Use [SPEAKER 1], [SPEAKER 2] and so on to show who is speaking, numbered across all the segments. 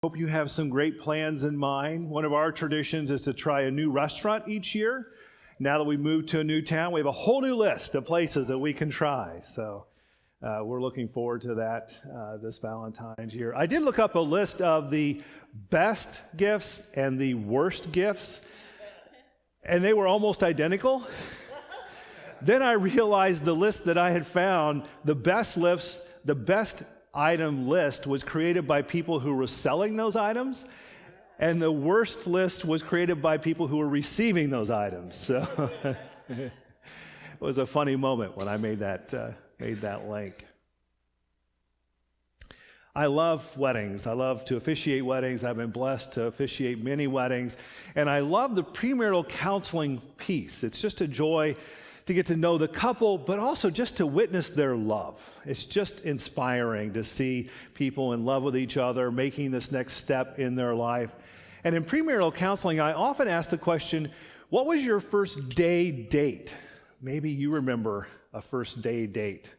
[SPEAKER 1] Hope you have some great plans in mind. One of our traditions is to try a new restaurant each year. Now that we moved to a new town, we have a whole new list of places that we can try. So we're looking forward to that this Valentine's year. I did look up a list of the best gifts and the worst gifts, and they were almost identical. Then I realized the list that I had found, the best item list was created by people who were selling those items, and the worst list was created by people who were receiving those items. So it was a funny moment when I made that link. I love weddings. I love to officiate weddings. I've been blessed to officiate many weddings, and I love the premarital counseling piece. It's just a joy to get to know the couple, but also just to witness their love. It's just inspiring to see people in love with each other, making this next step in their life. And in premarital counseling, I often ask the question, what was your first day date? Maybe you remember a first day date.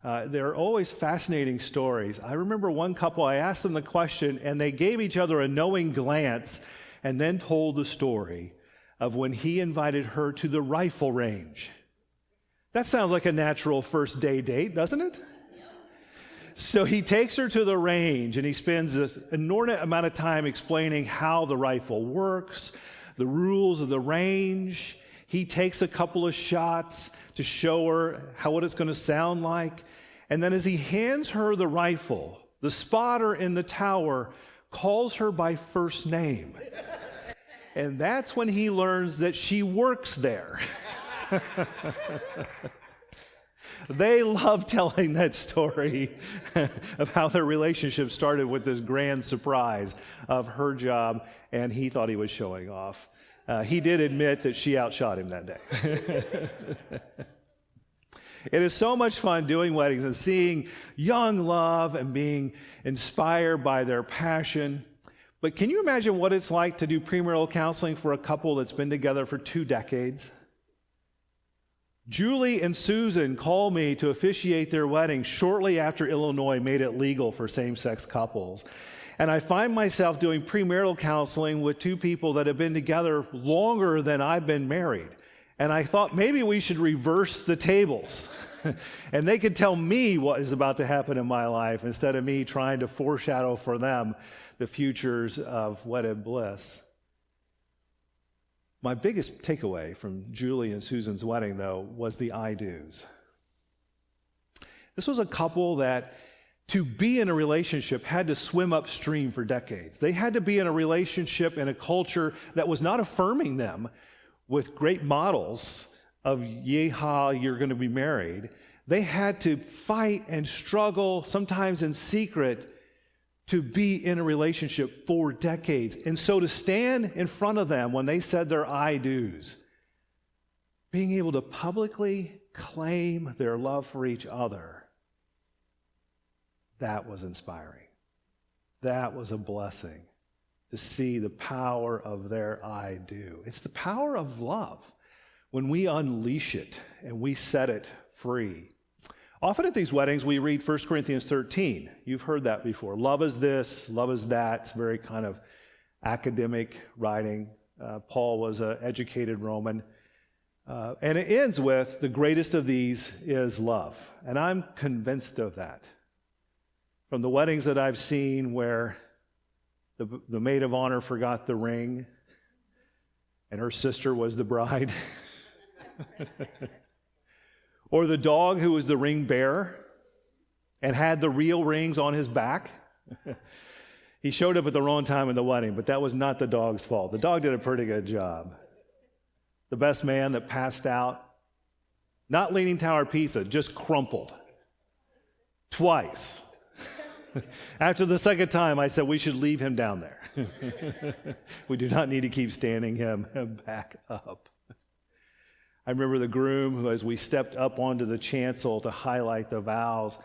[SPEAKER 1] They're always fascinating stories. I remember one couple, I asked them the question, and they gave each other a knowing glance and then told the story of when he invited her to the rifle range. That sounds like a natural first day date, doesn't it? Yeah. So he takes her to the range, and he spends an inordinate amount of time explaining how the rifle works, the rules of the range. He takes a couple of shots to show her what it's going to sound like. And then as he hands her the rifle, the spotter in the tower calls her by first name. And that's when he learns that she works there. They love telling that story of how their relationship started with this grand surprise of her job, and he thought he was showing off. He did admit that she outshot him that day. It is so much fun doing weddings and seeing young love and being inspired by their passion. But can you imagine what it's like to do premarital counseling for a couple that's been together for 2 decades? Julie and Susan called me to officiate their wedding shortly after Illinois made it legal for same-sex couples. And I find myself doing premarital counseling with 2 people that have been together longer than I've been married. And I thought maybe we should reverse the tables. And they could tell me what is about to happen in my life instead of me trying to foreshadow for them the futures of wedded bliss. My biggest takeaway from Julie and Susan's wedding, though, was the I do's. This was a couple that, to be in a relationship, had to swim upstream for decades. They had to be in a relationship in a culture that was not affirming them with great models of, yeehaw, you're going to be married. They had to fight and struggle, sometimes in secret, to be in a relationship for decades. And so to stand in front of them when they said their I do's, being able to publicly claim their love for each other, that was inspiring. That was a blessing to see the power of their I do. It's the power of love when we unleash it and we set it free. Often at these weddings, we read 1 Corinthians 13. You've heard that before. Love is this, love is that. It's very kind of academic writing. Paul was an educated Roman. And it ends with, the greatest of these is love. And I'm convinced of that. From the weddings that I've seen where the maid of honor forgot the ring and her sister was the bride. Or the dog who was the ring bearer and had the real rings on his back. He showed up at the wrong time in the wedding, but that was not the dog's fault. The dog did a pretty good job. The best man that passed out, not Leaning Tower pizza, just crumpled. Twice. After the second time, I said we should leave him down there. We do not need to keep standing him back up. I remember the groom who, as we stepped up onto the chancel to highlight the vows,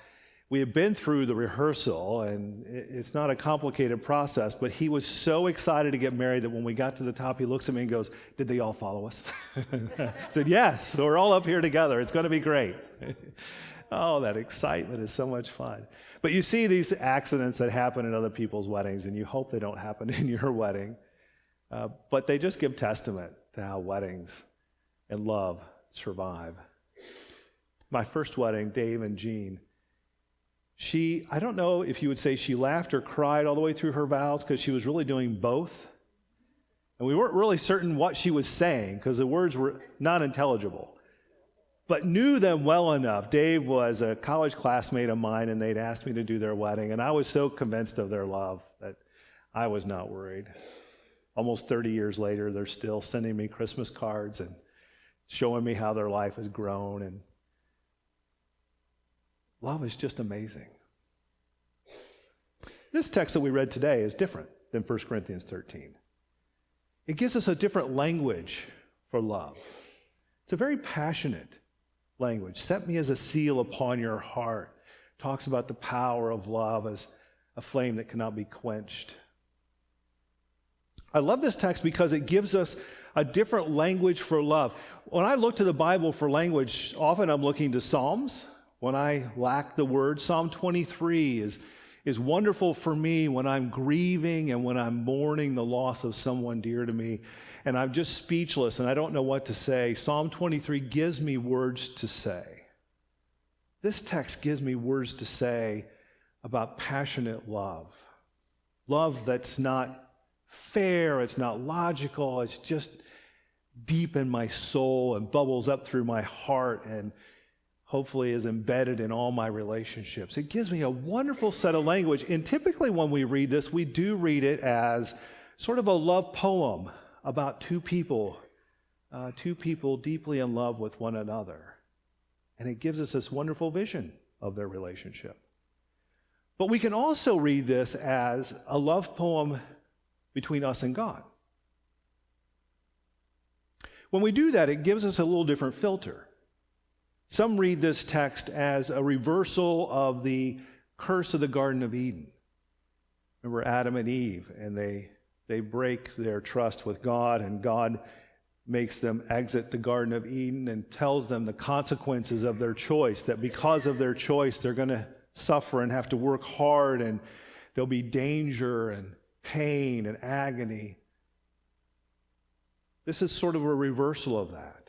[SPEAKER 1] we had been through the rehearsal, and it's not a complicated process, but he was so excited to get married that when we got to the top, he looks at me and goes, "Did they all follow us?" I said, "Yes, we're all up here together. It's going to be great." Oh, that excitement is so much fun. But you see these accidents that happen in other people's weddings, and you hope they don't happen in your wedding. But they just give testament to how weddings and love survive. My first wedding, Dave and Jean, I don't know if you would say she laughed or cried all the way through her vows because she was really doing both. And we weren't really certain what she was saying because the words were not intelligible. But knew them well enough. Dave was a college classmate of mine, and they'd asked me to do their wedding, and I was so convinced of their love that I was not worried. Almost 30 years later, they're still sending me Christmas cards and showing me how their life has grown, and love is just amazing. This text that we read today is different than 1 Corinthians 13. It gives us a different language for love. It's a very passionate language. Set me as a seal upon your heart. Talks about the power of love as a flame that cannot be quenched. I love this text because it gives us a different language for love. When I look to the Bible for language, often I'm looking to Psalms. When I lack the word, Psalm 23 is wonderful for me when I'm grieving and when I'm mourning the loss of someone dear to me, and I'm just speechless and I don't know what to say. Psalm 23 gives me words to say. This text gives me words to say about passionate love. Love that's not fair, it's not logical, it's just deep in my soul and bubbles up through my heart and hopefully is embedded in all my relationships. It gives me a wonderful set of language. And typically when we read this, we do read it as sort of a love poem about two people deeply in love with one another. And it gives us this wonderful vision of their relationship. But we can also read this as a love poem between us and God. When we do that, it gives us a little different filter. Some read this text as a reversal of the curse of the Garden of Eden. Remember Adam and Eve, and they break their trust with God, and God makes them exit the Garden of Eden and tells them the consequences of their choice, that because of their choice, they're going to suffer and have to work hard, and there'll be danger and pain and agony. This is sort of a reversal of that.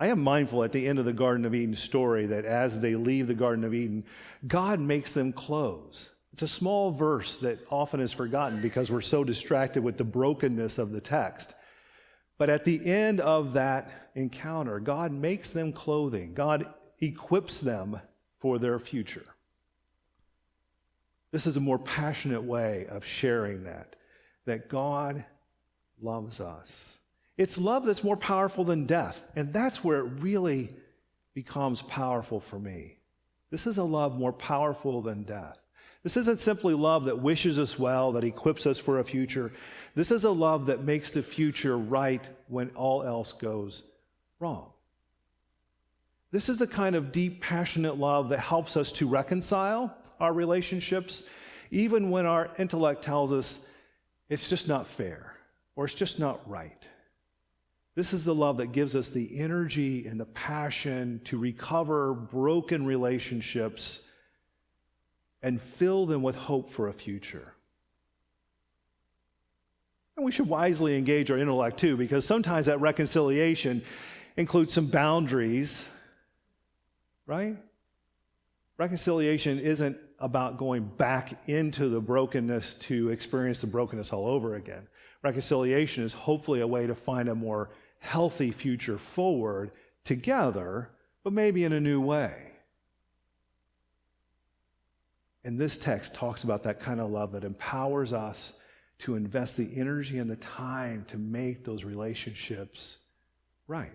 [SPEAKER 1] I am mindful at the end of the Garden of Eden story that as they leave the Garden of Eden, God makes them clothes. It's a small verse that often is forgotten because we're so distracted with the brokenness of the text. But at the end of that encounter, God makes them clothing. God equips them for their future. This is a more passionate way of sharing that God loves us. It's love that's more powerful than death, and that's where it really becomes powerful for me. This is a love more powerful than death. This isn't simply love that wishes us well, that equips us for a future. This is a love that makes the future right when all else goes wrong. This is the kind of deep, passionate love that helps us to reconcile our relationships, even when our intellect tells us it's just not fair or it's just not right. This is the love that gives us the energy and the passion to recover broken relationships and fill them with hope for a future. And we should wisely engage our intellect too, because sometimes that reconciliation includes some boundaries, right? Reconciliation isn't about going back into the brokenness to experience the brokenness all over again. Reconciliation is hopefully a way to find a more healthy future forward together, but maybe in a new way. And this text talks about that kind of love that empowers us to invest the energy and the time to make those relationships right.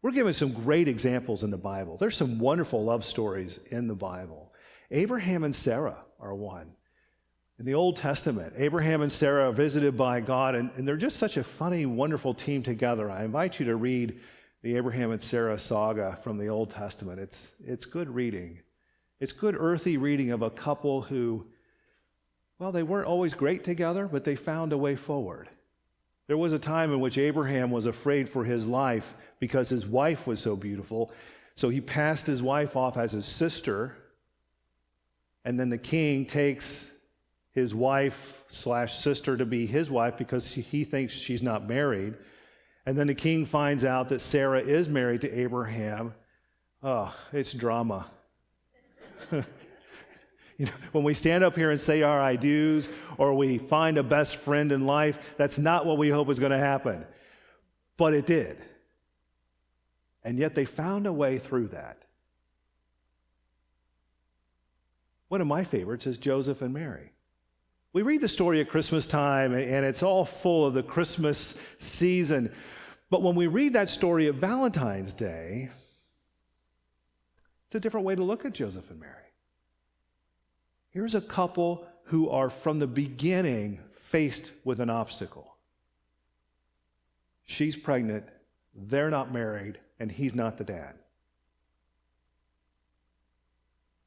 [SPEAKER 1] We're given some great examples in the Bible. There's some wonderful love stories in the Bible. Abraham and Sarah are one. In the Old Testament, Abraham and Sarah are visited by God, and they're just such a funny, wonderful team together. I invite you to read the Abraham and Sarah saga from the Old Testament. It's good reading. It's good earthy reading of a couple who, well, they weren't always great together, but they found a way forward. There was a time in which Abraham was afraid for his life because his wife was so beautiful. So he passed his wife off as his sister, and then the king takes his wife/sister to be his wife because he thinks she's not married. And then the king finds out that Sarah is married to Abraham. Oh, it's drama. When we stand up here and say our I do's, or we find a best friend in life, that's not what we hope is going to happen. But it did. And yet they found a way through that. One of my favorites is Joseph and Mary. We read the story at Christmas time, and it's all full of the Christmas season. But when we read that story at Valentine's Day, it's a different way to look at Joseph and Mary. Here's a couple who are from the beginning faced with an obstacle. She's pregnant, they're not married, and he's not the dad.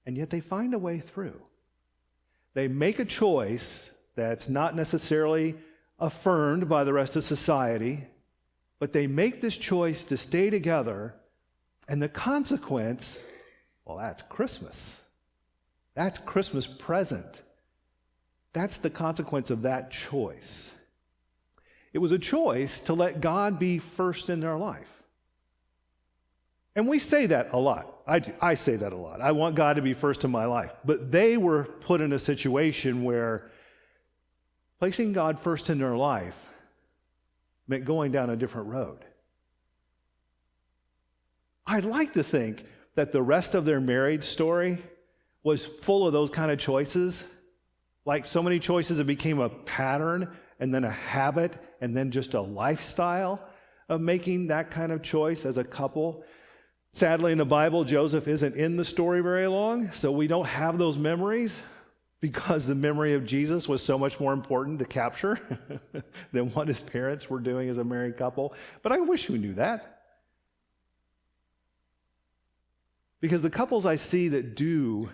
[SPEAKER 1] And yet they find a way through. They make a choice that's not necessarily affirmed by the rest of society, but they make this choice to stay together, and the consequence, well, that's Christmas. That's Christmas present. That's the consequence of that choice. It was a choice to let God be first in their life. And we say that a lot. I say that a lot. I want God to be first in my life. But they were put in a situation where placing God first in their life meant going down a different road. I'd like to think that the rest of their marriage story was full of those kind of choices, like so many choices that became a pattern and then a habit and then just a lifestyle of making that kind of choice as a couple. Sadly, in the Bible, Joseph isn't in the story very long, so we don't have those memories because the memory of Jesus was so much more important to capture than what his parents were doing as a married couple. But I wish we knew that. Because the couples I see that do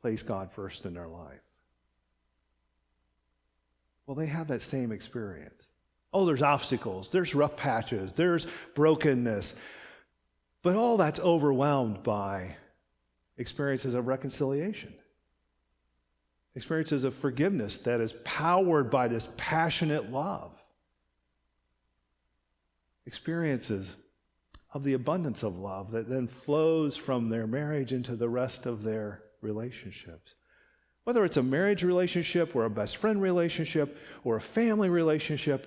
[SPEAKER 1] place God first in their life, well, they have that same experience. Oh, there's obstacles, there's rough patches, there's brokenness, but all that's overwhelmed by experiences of reconciliation, experiences of forgiveness that is powered by this passionate love, experiences of the abundance of love that then flows from their marriage into the rest of their relationships. Whether it's a marriage relationship or a best friend relationship or a family relationship,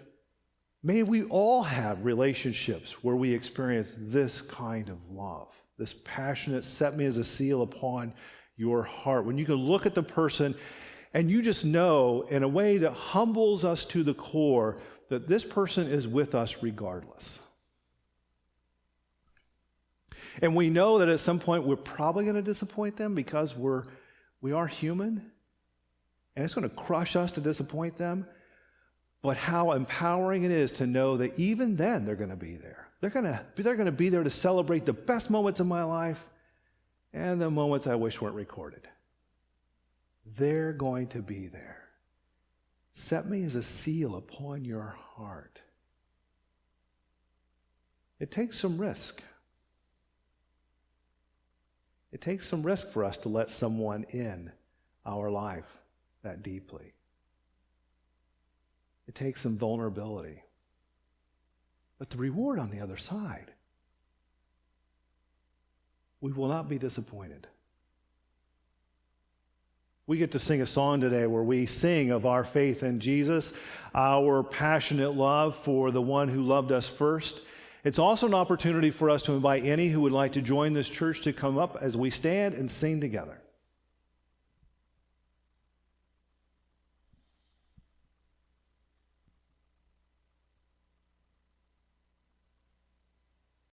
[SPEAKER 1] may we all have relationships where we experience this kind of love, this passionate, set me as a seal upon your heart. When you can look at the person and you just know in a way that humbles us to the core that this person is with us regardless. And we know that at some point we're probably going to disappoint them because we are human, and it's going to crush us to disappoint them. But how empowering it is to know that even then they're going to be there. They're going to be there to celebrate the best moments of my life and the moments I wish weren't recorded. They're going to be there. Set me as a seal upon your heart. It takes some risk. It takes some risk for us to let someone in our life that deeply. It takes some vulnerability. But the reward on the other side, we will not be disappointed. We get to sing a song today where we sing of our faith in Jesus, our passionate love for the one who loved us first. It's also an opportunity for us to invite any who would like to join this church to come up as we stand and sing together.